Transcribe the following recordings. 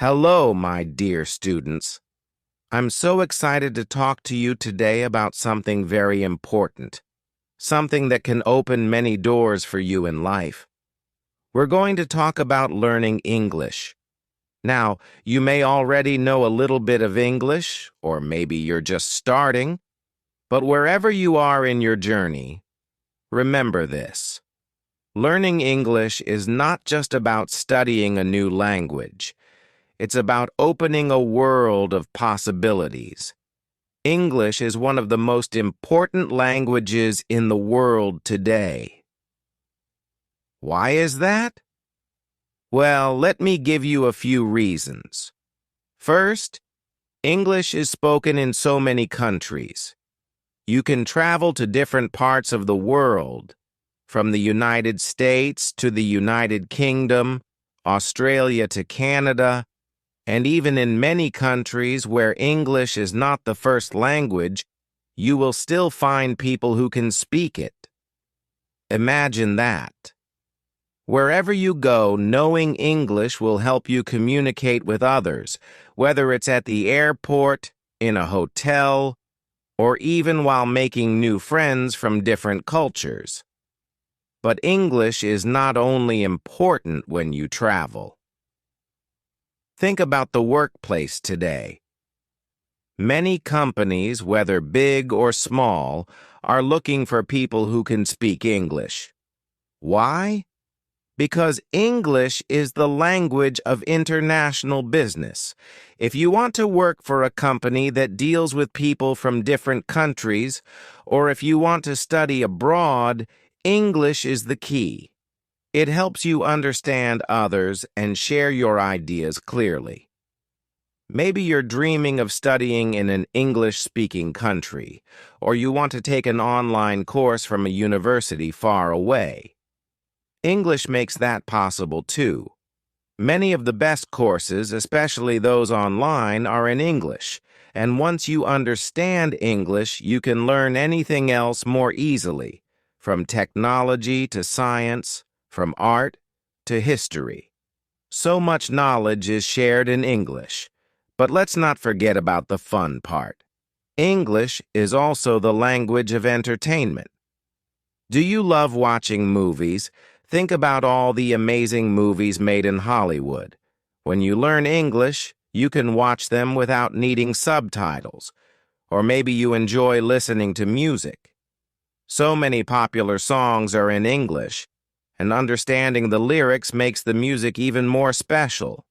Hello, my dear students. I'm so excited to talk to you today about something very important, something that can open many doors for you in life. We're going to talk about learning English. Now, you may already know a little bit of English, or maybe you're just starting, but wherever you are in your journey, remember this. Learning English is not just about studying a new language. It's about opening a world of possibilities. English is one of the most important languages in the world today. Why is that? Well, let me give you a few reasons. First, English is spoken in so many countries. You can travel to different parts of the world, from the United States to the United Kingdom, Australia to Canada, and even in many countries where English is not the first language, you will still find people who can speak it. Imagine that. Wherever you go, knowing English will help you communicate with others, whether it's at the airport, in a hotel, or even while making new friends from different cultures. But English is not only important when you travel. Think about the workplace today. Many companies, whether big or small, are looking for people who can speak English. Why? Because English is the language of international business. If you want to work for a company that deals with people from different countries, or if you want to study abroad, English is the key. It helps you understand others and share your ideas clearly. Maybe you're dreaming of studying in an English-speaking country, or you want to take an online course from a university far away. English makes that possible too. Many of the best courses, especially those online, are in English, and once you understand English, you can learn anything else more easily, from technology to science, from art to history. So much knowledge is shared in English, but let's not forget about the fun part. English is also the language of entertainment. Do you love watching movies? Think about all the amazing movies made in Hollywood. When you learn English, you can watch them without needing subtitles, or maybe you enjoy listening to music. So many popular songs are in English, and understanding the lyrics makes the music even more special.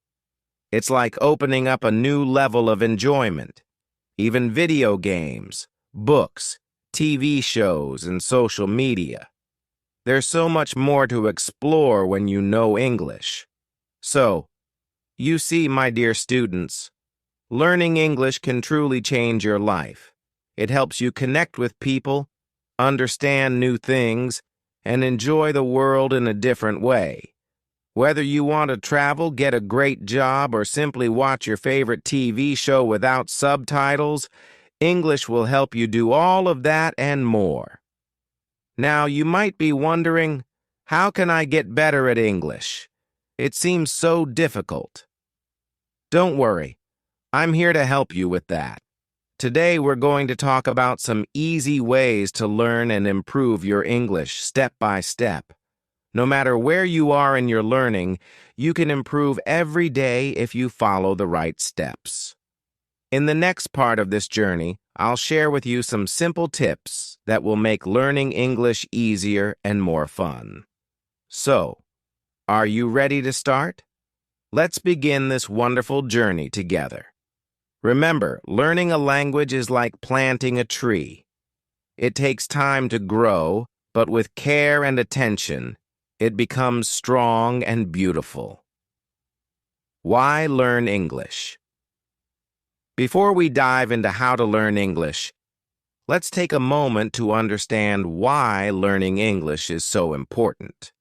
It's like opening up a new level of enjoyment. Even video games, books, TV shows, and social media. There's so much more to explore when you know English. So, you see, my dear students, learning English can truly change your life. It helps you connect with people, understand new things, and enjoy the world in a different way. Whether you want to travel, get a great job, or simply watch your favorite TV show without subtitles, English will help you do all of that and more. Now, you might be wondering, how can I get better at English? It seems so difficult. Don't worry, I'm here to help you with that. Today, we're going to talk about some easy ways to learn and improve your English step by step. No matter where you are in your learning, you can improve every day if you follow the right steps. In the next part of this journey, I'll share with you some simple tips that will make learning English easier and more fun. So, are you ready to start? Let's begin this wonderful journey together. Remember, learning a language is like planting a tree. It takes time to grow, but with care and attention, it becomes strong and beautiful. Why learn English? Before we dive into how to learn English, let's take a moment to understand why learning English is so important.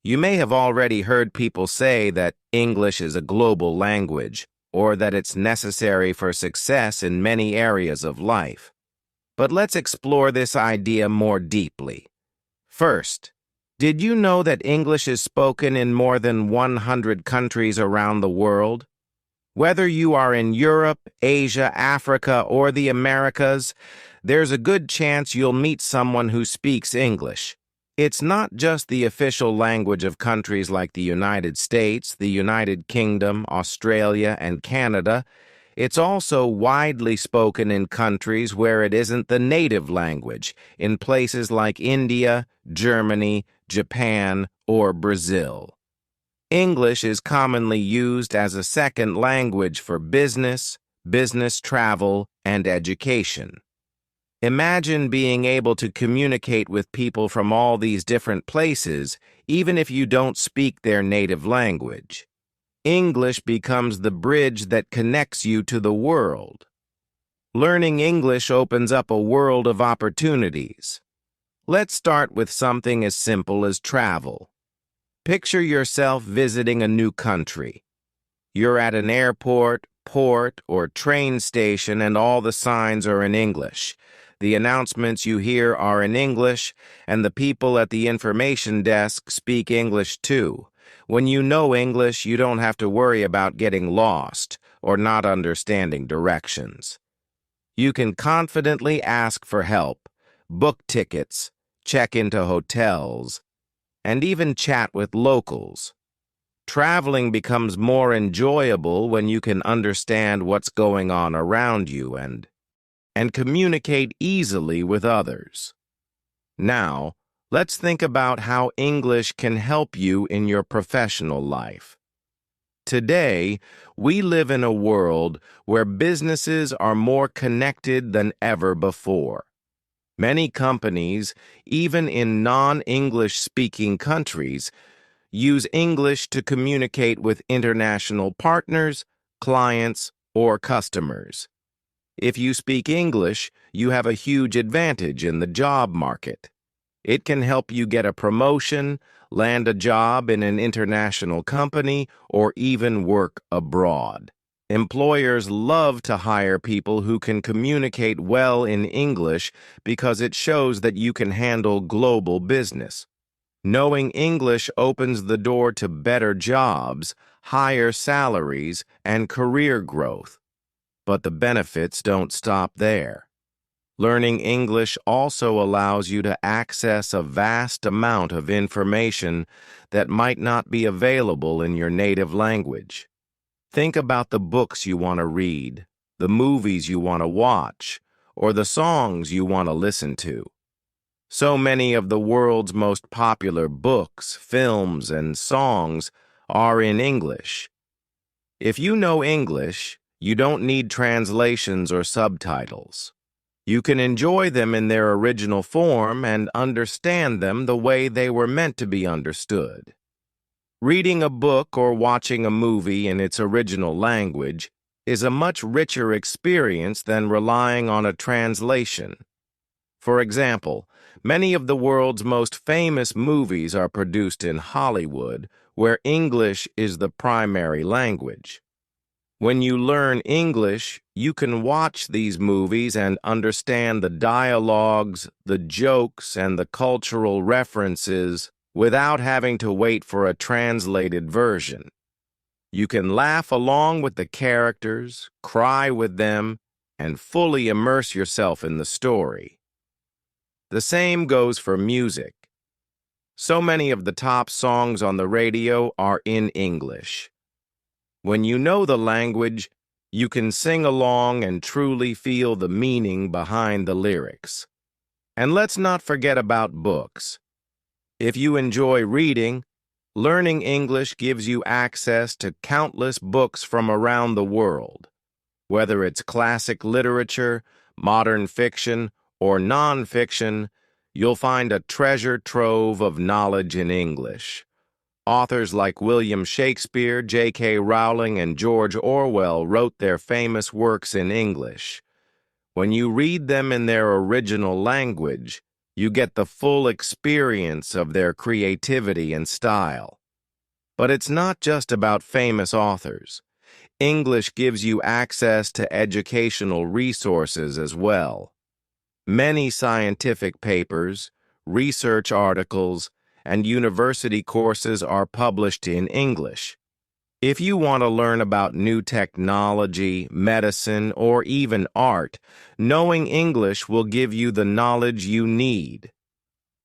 You may have already heard people say that English is a global language, or that it's necessary for success in many areas of life. But let's explore this idea more deeply. First, did you know that English is spoken in more than 100 countries around the world? Whether you are in Europe, Asia, Africa, or the Americas, there's a good chance you'll meet someone who speaks English. It's not just the official language of countries like the United States, the United Kingdom, Australia, and Canada. It's also widely spoken in countries where it isn't the native language, in places like India, Germany, Japan, or Brazil. English is commonly used as a second language for business, business travel, and education. Imagine being able to communicate with people from all these different places, even if you don't speak their native language. English becomes the bridge that connects you to the world. Learning English opens up a world of opportunities. Let's start with something as simple as travel. Picture yourself visiting a new country. You're at an airport, port, or train station and all the signs are in English. The announcements you hear are in English, and the people at the information desk speak English too. When you know English, you don't have to worry about getting lost or not understanding directions. You can confidently ask for help, book tickets, check into hotels, and even chat with locals. Traveling becomes more enjoyable when you can understand what's going on around you and communicate easily with others. Now, let's think about how English can help you in your professional life. Today, we live in a world where businesses are more connected than ever before. Many companies, even in non-English speaking countries, use English to communicate with international partners, clients, or customers. If you speak English, you have a huge advantage in the job market. It can help you get a promotion, land a job in an international company, or even work abroad. Employers love to hire people who can communicate well in English because it shows that you can handle global business. Knowing English opens the door to better jobs, higher salaries, and career growth. But the benefits don't stop there. Learning English also allows you to access a vast amount of information that might not be available in your native language. Think about the books you want to read, the movies you want to watch, or the songs you want to listen to. So many of the world's most popular books, films, and songs are in English. If you know English, you don't need translations or subtitles. You can enjoy them in their original form and understand them the way they were meant to be understood. Reading a book or watching a movie in its original language is a much richer experience than relying on a translation. For example, many of the world's most famous movies are produced in Hollywood, where English is the primary language. When you learn English, you can watch these movies and understand the dialogues, the jokes, and the cultural references without having to wait for a translated version. You can laugh along with the characters, cry with them, and fully immerse yourself in the story. The same goes for music. So many of the top songs on the radio are in English. When you know the language, you can sing along and truly feel the meaning behind the lyrics. And let's not forget about books. If you enjoy reading, learning English gives you access to countless books from around the world. Whether it's classic literature, modern fiction, or non-fiction, you'll find a treasure trove of knowledge in English. Authors like William Shakespeare, J.K. Rowling, and George Orwell wrote their famous works in English. When you read them in their original language, you get the full experience of their creativity and style. But it's not just about famous authors. English gives you access to educational resources as well. Many scientific papers, research articles, and university courses are published in English. If you want to learn about new technology, medicine, or even art, knowing English will give you the knowledge you need.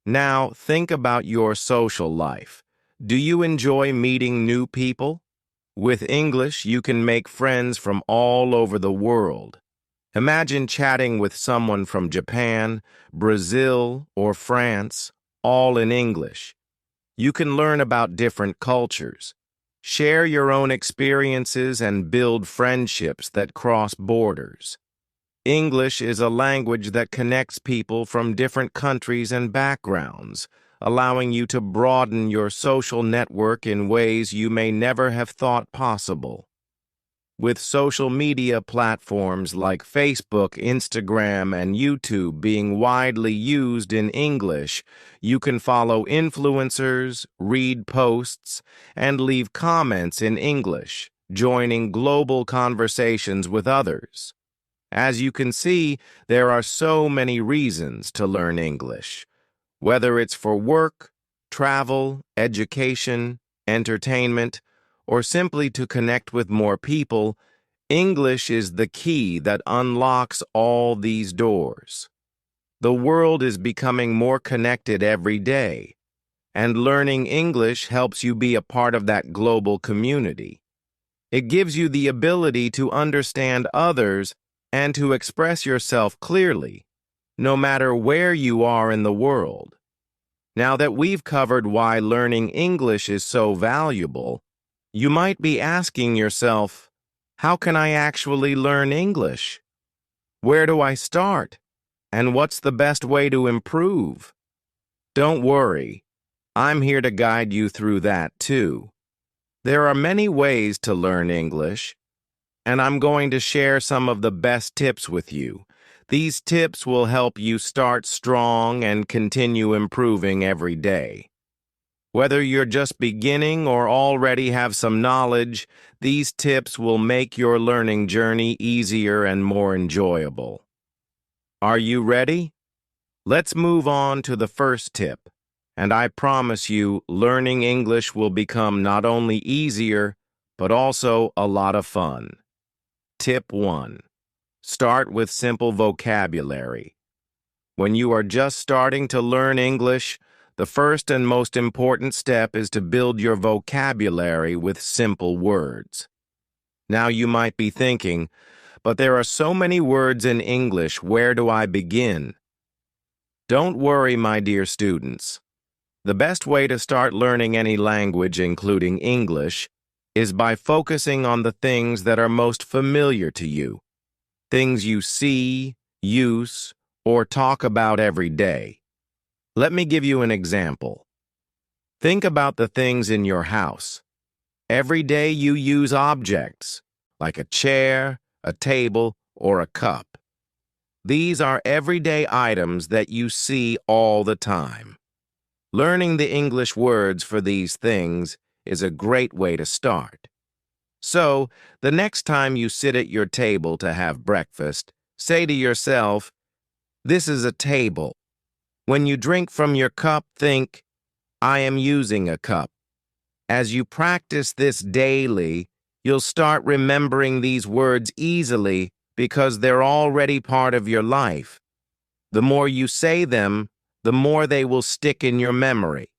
Now, think about your social life. Do you enjoy meeting new people? With English, you can make friends from all over the world. Imagine chatting with someone from Japan, Brazil, or France, all in English. You can learn about different cultures, share your own experiences, and build friendships that cross borders. English is a language that connects people from different countries and backgrounds, allowing you to broaden your social network in ways you may never have thought possible. With social media platforms like Facebook, Instagram, and YouTube being widely used in English, you can follow influencers, read posts, and leave comments in English, joining global conversations with others. As you can see, there are so many reasons to learn English. Whether it's for work, travel, education, entertainment, or simply to connect with more people, English is the key that unlocks all these doors. The world is becoming more connected every day, and learning English helps you be a part of that global community. It gives you the ability to understand others and to express yourself clearly, no matter where you are in the world. Now that we've covered why learning English is so valuable, you might be asking yourself, how can I actually learn English? Where do I start? And what's the best way to improve? Don't worry, I'm here to guide you through that too. There are many ways to learn English, and I'm going to share some of the best tips with you. These tips will help you start strong and continue improving every day. Whether you're just beginning or already have some knowledge, these tips will make your learning journey easier and more enjoyable. Are you ready? Let's move on to the first tip, and I promise you, learning English will become not only easier, but also a lot of fun. Tip 1. Start with simple vocabulary. When you are just starting to learn English, the first and most important step is to build your vocabulary with simple words. Now you might be thinking, but there are so many words in English, where do I begin? Don't worry, my dear students. The best way to start learning any language, including English, is by focusing on the things that are most familiar to you, things you see, use, or talk about every day. Let me give you an example. Think about the things in your house. Every day you use objects, like a chair, a table, or a cup. These are everyday items that you see all the time. Learning the English words for these things is a great way to start. So, the next time you sit at your table to have breakfast, say to yourself, "This is a table." When you drink from your cup, think, "I am using a cup." As you practice this daily, you'll start remembering these words easily because they're already part of your life. The more you say them, the more they will stick in your memory.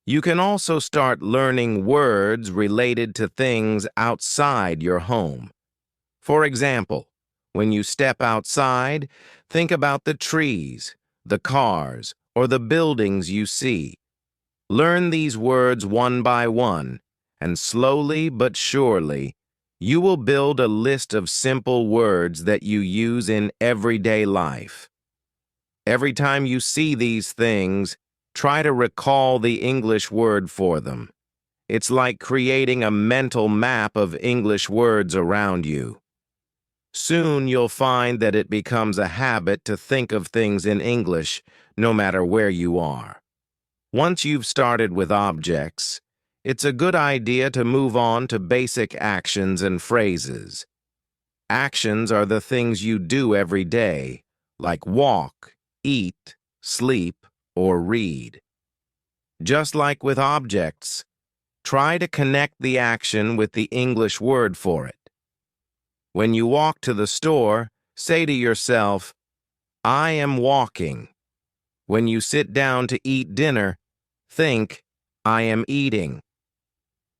You can also start learning words related to things outside your home. For example, when you step outside, think about the trees, the cars, or the buildings you see. Learn these words one by one, and slowly but surely, you will build a list of simple words that you use in everyday life. Every time you see these things, try to recall the English word for them. It's like creating a mental map of English words around you. Soon you'll find that it becomes a habit to think of things in English, no matter where you are. Once you've started with objects, it's a good idea to move on to basic actions and phrases. Actions are the things you do every day, like walk, eat, sleep, or read. Just like with objects, Try to connect the action with the English word for it. When you walk to the store, say to yourself, I am walking. When you sit down to eat dinner, think, I am eating.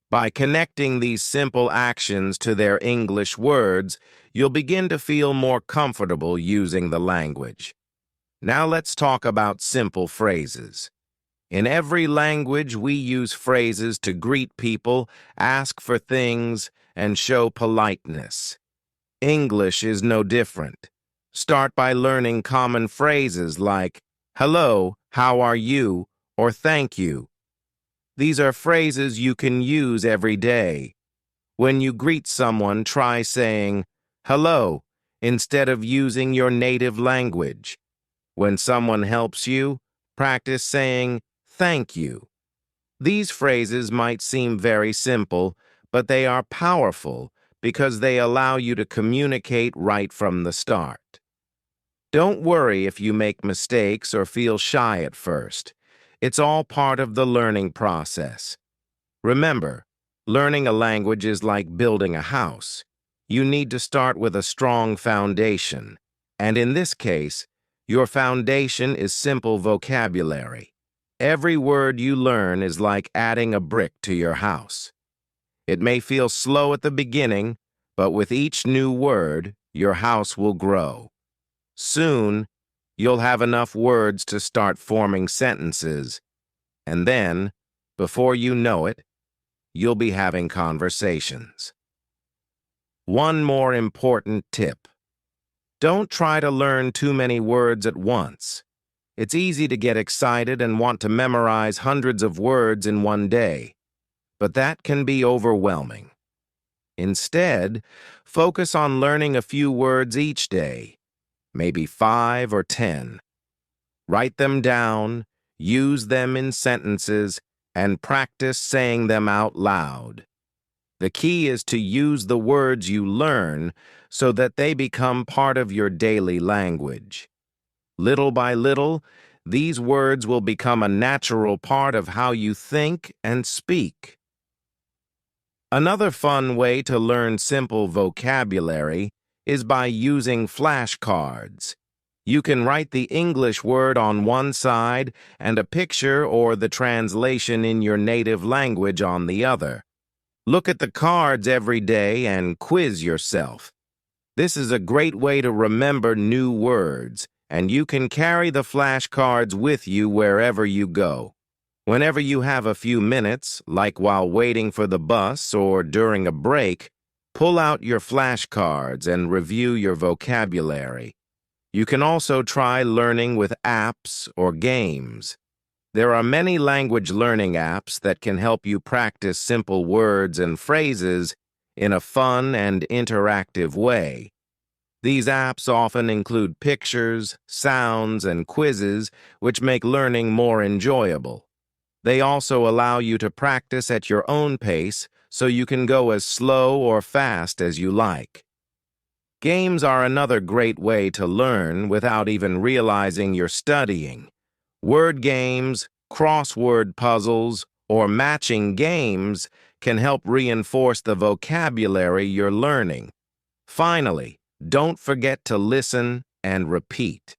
By connecting these simple actions to their English words, you'll begin to feel more comfortable using the language. Now let's talk about simple phrases. In every language, we use phrases to greet people, ask for things, and show politeness. English is no different. Start by learning common phrases like, hello, how are you, or thank you. These are phrases you can use every day. When you greet someone, try saying, hello, instead of using your native language. When someone helps you, practice saying, thank you. These phrases might seem very simple, but they are powerful because they allow you to communicate right from the start. Don't worry if you make mistakes or feel shy at first. It's all part of the learning process. Remember, learning a language is like building a house. You need to start with a strong foundation, and in this case, your foundation is simple vocabulary. Every word you learn is like adding a brick to your house. It may feel slow at the beginning, but with each new word, your house will grow. Soon, you'll have enough words to start forming sentences, and then, before you know it, you'll be having conversations. One more important tip. Don't try to learn too many words at once. It's easy to get excited and want to memorize hundreds of words in one day, but that can be overwhelming. Instead, focus on learning a few words each day, maybe 5 or 10. Write them down, use them in sentences, and practice saying them out loud. The key is to use the words you learn so that they become part of your daily language. Little by little, these words will become a natural part of how you think and speak. Another fun way to learn simple vocabulary is by using flashcards. You can write the English word on one side and a picture or the translation in your native language on the other. Look at the cards every day and quiz yourself. This is a great way to remember new words, and you can carry the flashcards with you wherever you go. Whenever you have a few minutes, like while waiting for the bus or during a break, pull out your flashcards and review your vocabulary. You can also try learning with apps or games. There are many language learning apps that can help you practice simple words and phrases in a fun and interactive way. These apps often include pictures, sounds, and quizzes, which make learning more enjoyable. They also allow you to practice at your own pace, so you can go as slow or fast as you like. Games are another great way to learn without even realizing you're studying. Word games, crossword puzzles, or matching games can help reinforce the vocabulary you're learning. Finally, don't forget to listen and repeat.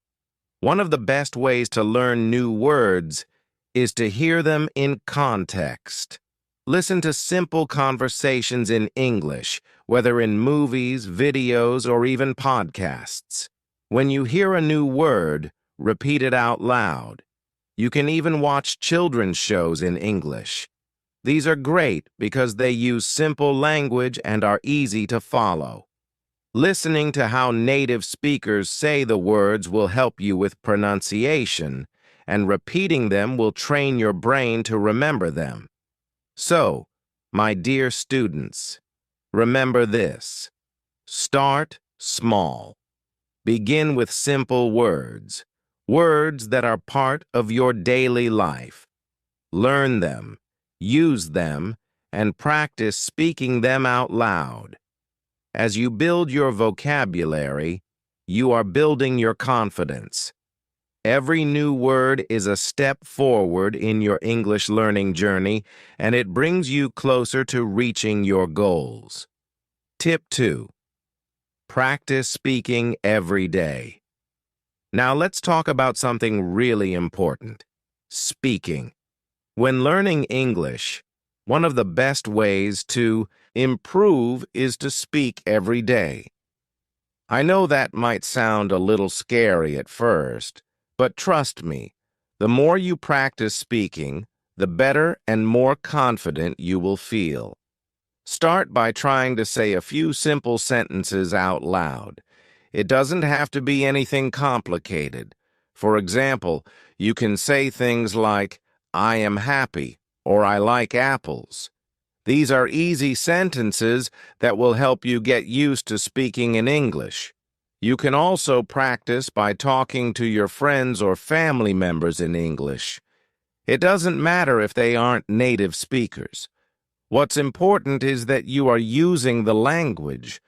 One of the best ways to learn new words is to hear them in context. Listen to simple conversations in English, whether in movies, videos, or even podcasts. When you hear a new word, repeat it out loud. You can even watch children's shows in English. These are great because they use simple language and are easy to follow. Listening to how native speakers say the words will help you with pronunciation, and repeating them will train your brain to remember them. So, my dear students, remember this. Start small. Begin with simple words, words that are part of your daily life. Learn them, use them, and practice speaking them out loud. As you build your vocabulary, you are building your confidence. Every new word is a step forward in your English learning journey, and it brings you closer to reaching your goals. Tip 2. Practice speaking every day. Now let's talk about something really important: speaking. When learning English, one of the best ways to improve is to speak every day. I know that might sound a little scary at first, but trust me, the more you practice speaking, the better and more confident you will feel. Start by trying to say a few simple sentences out loud. It doesn't have to be anything complicated. For example, you can say things like, "I am happy," or "I like apples." These are easy sentences that will help you get used to speaking in English. You can also practice by talking to your friends or family members in English. It doesn't matter if they aren't native speakers. What's important is that you are using the language.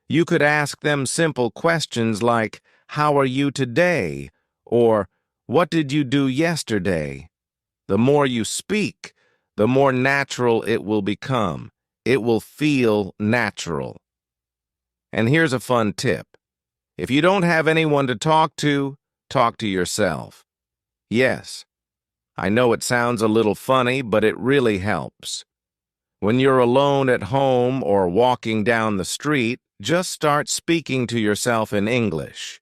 You could ask them simple questions like, "How are you today?" or "What did you do yesterday?" The more you speak, the more natural it will become. It will feel natural. And here's a fun tip. If you don't have anyone to talk to yourself. Yes, I know it sounds a little funny, but it really helps. When you're alone at home or walking down the street, just start speaking to yourself in English.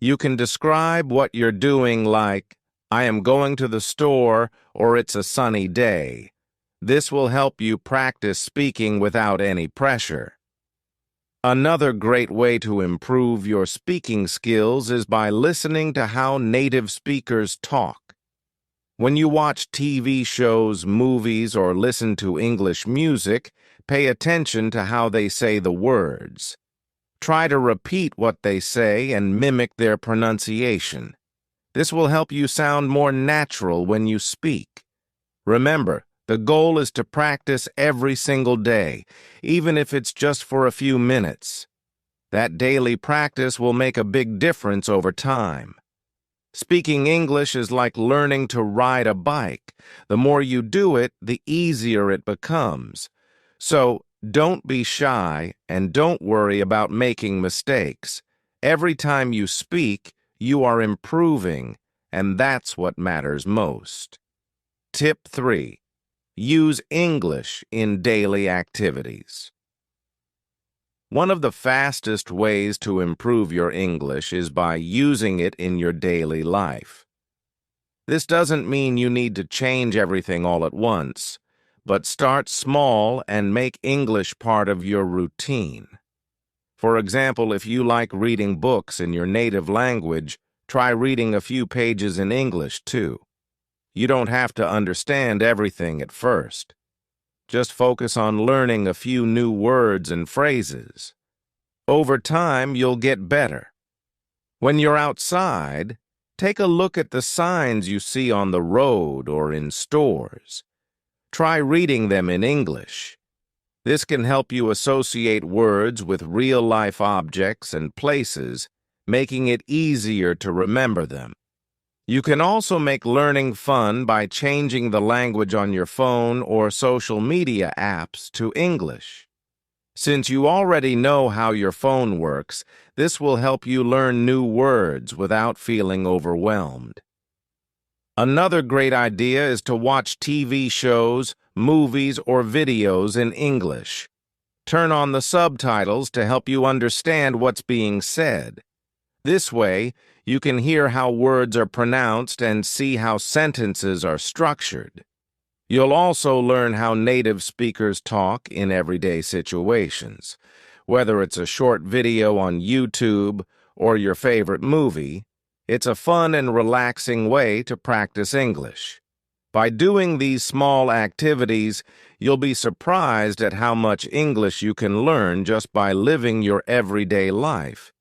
You can describe what you're doing like, "I am going to the store," or "It's a sunny day." This will help you practice speaking without any pressure. Another great way to improve your speaking skills is by listening to how native speakers talk. When you watch TV shows, movies, or listen to English music, pay attention to how they say the words. Try to repeat what they say and mimic their pronunciation. This will help you sound more natural when you speak. Remember, the goal is to practice every single day, even if it's just for a few minutes. That daily practice will make a big difference over time. Speaking English is like learning to ride a bike. The more you do it, the easier it becomes. So, don't be shy and don't worry about making mistakes. Every time you speak, you are improving, and that's what matters most. Tip 3. Use English in daily activities. One of the fastest ways to improve your English is by using it in your daily life. This doesn't mean you need to change everything all at once, but start small and make English part of your routine. For example, if you like reading books in your native language, try reading a few pages in English too. You don't have to understand everything at first. Just focus on learning a few new words and phrases. Over time, you'll get better. When you're outside, take a look at the signs you see on the road or in stores. Try reading them in English. This can help you associate words with real-life objects and places, making it easier to remember them. You can also make learning fun by changing the language on your phone or social media apps to English. Since you already know how your phone works, this will help you learn new words without feeling overwhelmed. Another great idea is to watch TV shows, movies, or videos in English. Turn on the subtitles to help you understand what's being said. This way, you can hear how words are pronounced and see how sentences are structured. You'll also learn how native speakers talk in everyday situations. Whether it's a short video on YouTube or your favorite movie, it's a fun and relaxing way to practice English. By doing these small activities, you'll be surprised at how much English you can learn just by living your everyday life.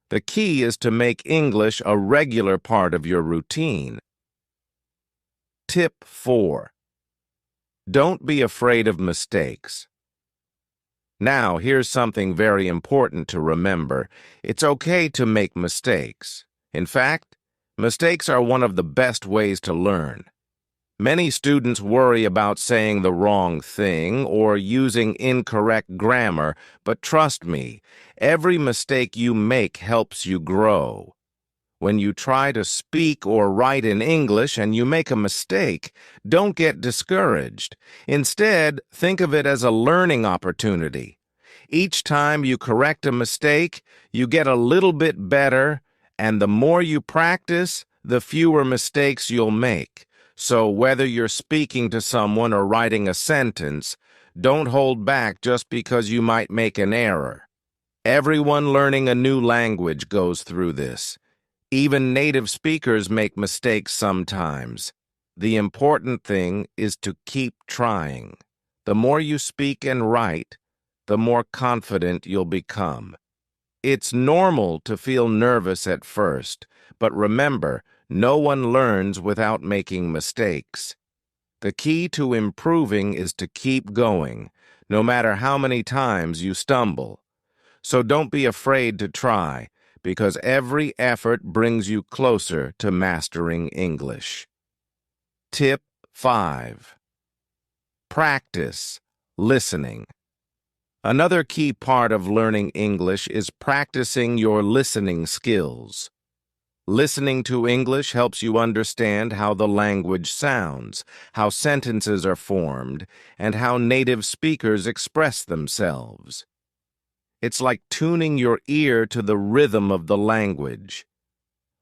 The key is to make English a regular part of your routine. Tip 4. Don't be afraid of mistakes. Now, here's something very important to remember. It's okay to make mistakes. In fact, Mistakes are one of the best ways to learn. Many students worry about saying the wrong thing or using incorrect grammar, but trust me, every mistake you make helps you grow. When you try to speak or write in English and you make a mistake, don't get discouraged. Instead, think of it as a learning opportunity. Each time you correct a mistake, you get a little bit better, and the more you practice, the fewer mistakes you'll make. So whether you're speaking to someone or writing a sentence, don't hold back just because you might make an error. Everyone learning a new language goes through this. Even native speakers make mistakes sometimes. The important thing is to keep trying. The more you speak and write, the more confident you'll become. It's normal to feel nervous at first, but remember, no one learns without making mistakes. The key to improving is to keep going, no matter how many times you stumble. So don't be afraid to try, because every effort brings you closer to mastering English. Tip 5. Practice listening. Another key part of learning English is practicing your listening skills. Listening to English helps you understand how the language sounds, how sentences are formed, and how native speakers express themselves. It's like tuning your ear to the rhythm of the language.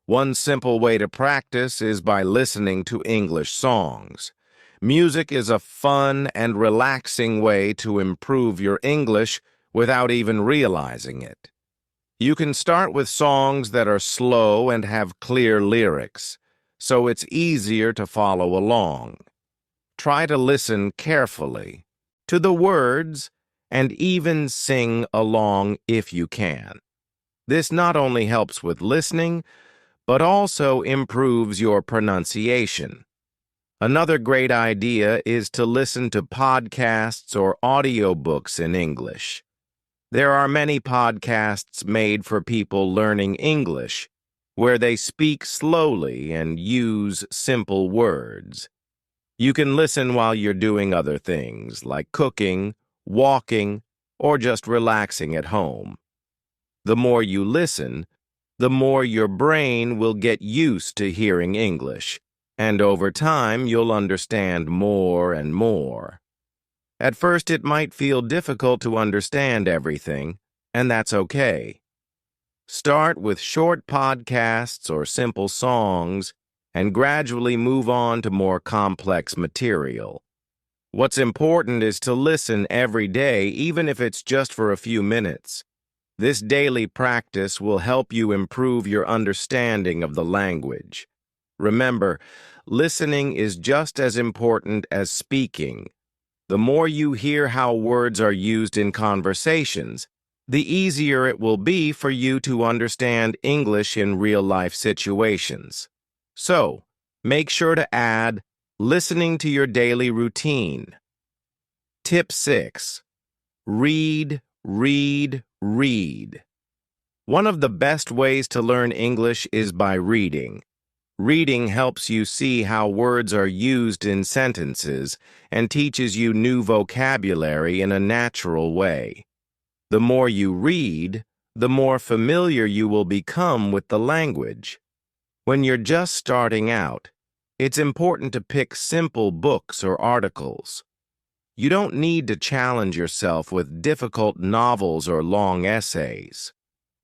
One simple way to practice is by listening to English songs. Music is a fun and relaxing way to improve your English without even realizing it. You can start with songs that are slow and have clear lyrics, so it's easier to follow along. Try to listen carefully to the words and even sing along if you can. This not only helps with listening, but also improves your pronunciation. Another great idea is to listen to podcasts or audiobooks in English. There are many podcasts made for people learning English, where they speak slowly and use simple words. You can listen while you're doing other things, like cooking, walking, or just relaxing at home. The more you listen, the more your brain will get used to hearing English, and over time you'll understand more and more. At first it might feel difficult to understand everything, and that's okay. Start with short podcasts or simple songs, and gradually move on to more complex material. What's important is to listen every day, even if it's just for a few minutes. This daily practice will help you improve your understanding of the language. Remember, listening is just as important as speaking. The more you hear how words are used in conversations, the easier it will be for you to understand English in real-life situations. So, make sure to add listening to your daily routine. Tip 6. Read, read, read. One of the best ways to learn English is by reading. Reading helps you see how words are used in sentences and teaches you new vocabulary in a natural way. The more you read, the more familiar you will become with the language. When you're just starting out, it's important to pick simple books or articles. You don't need to challenge yourself with difficult novels or long essays.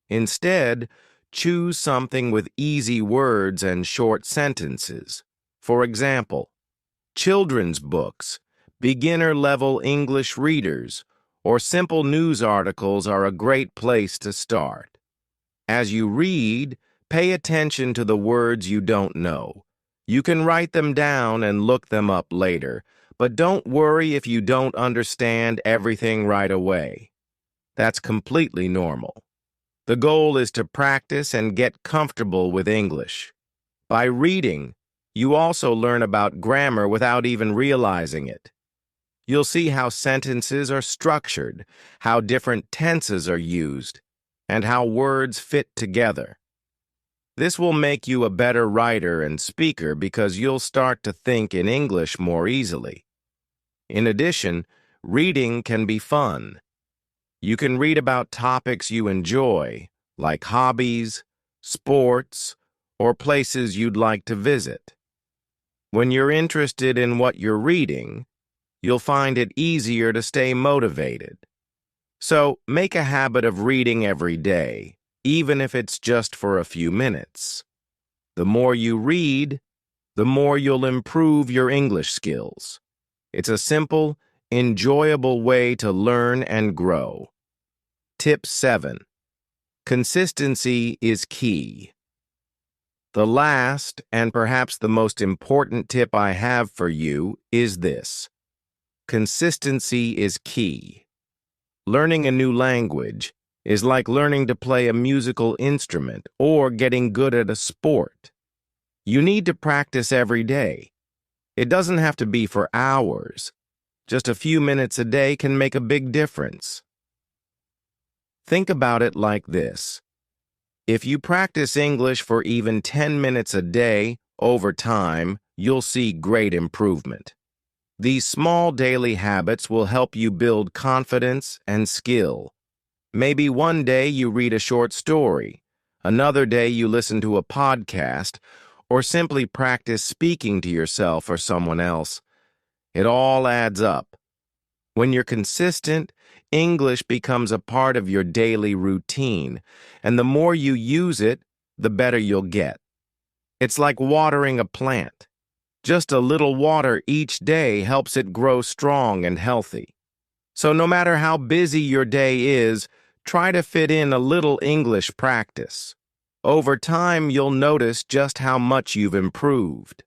Instead, choose something with easy words and short sentences. For example, children's books, beginner-level English readers, or simple news articles are a great place to start. As you read, pay attention to the words you don't know. You can write them down and look them up later, but don't worry if you don't understand everything right away. That's completely normal. The goal is to practice and get comfortable with English. By reading, you also learn about grammar without even realizing it. You'll see how sentences are structured, how different tenses are used, and how words fit together. This will make you a better writer and speaker because you'll start to think in English more easily. In addition, reading can be fun. You can read about topics you enjoy, like hobbies, sports, or places you'd like to visit. When you're interested in what you're reading, you'll find it easier to stay motivated. So, make a habit of reading every day, even if it's just for a few minutes. The more you read, the more you'll improve your English skills. It's a simple, enjoyable way to learn and grow. Tip 7. Consistency is key. The last, and perhaps the most important tip I have for you is this. Consistency is key. Learning a new language is like learning to play a musical instrument or getting good at a sport. You need to practice every day. It doesn't have to be for hours. Just a few minutes a day can make a big difference. Think about it like this. If you practice English for even 10 minutes a day, over time, you'll see great improvement. These small daily habits will help you build confidence and skill. Maybe one day you read a short story, another day you listen to a podcast, or simply practice speaking to yourself or someone else. It all adds up. When you're consistent, English becomes a part of your daily routine, and the more you use it, the better you'll get. It's like watering a plant. Just a little water each day helps it grow strong and healthy. So no matter how busy your day is, try to fit in a little English practice. Over time, you'll notice just how much you've improved.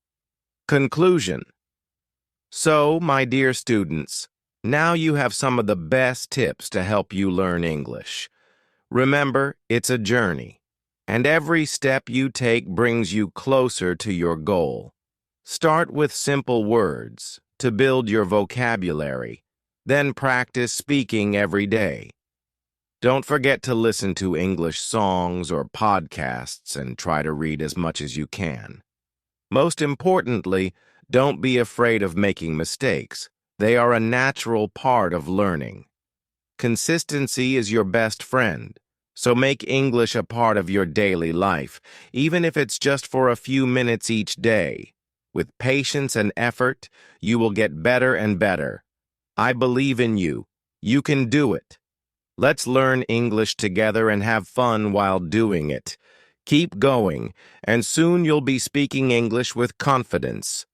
Conclusion. So, my dear students, now you have some of the best tips to help you learn English. Remember, it's a journey, and every step you take brings you closer to your goal. Start with simple words to build your vocabulary, then practice speaking every day. Don't forget to listen to English songs or podcasts and try to read as much as you can. Most importantly, don't be afraid of making mistakes. They are a natural part of learning. Consistency is your best friend, so make English a part of your daily life, even if it's just for a few minutes each day. With patience and effort, you will get better and better. I believe in you. You can do it. Let's learn English together and have fun while doing it. Keep going, and soon you'll be speaking English with confidence.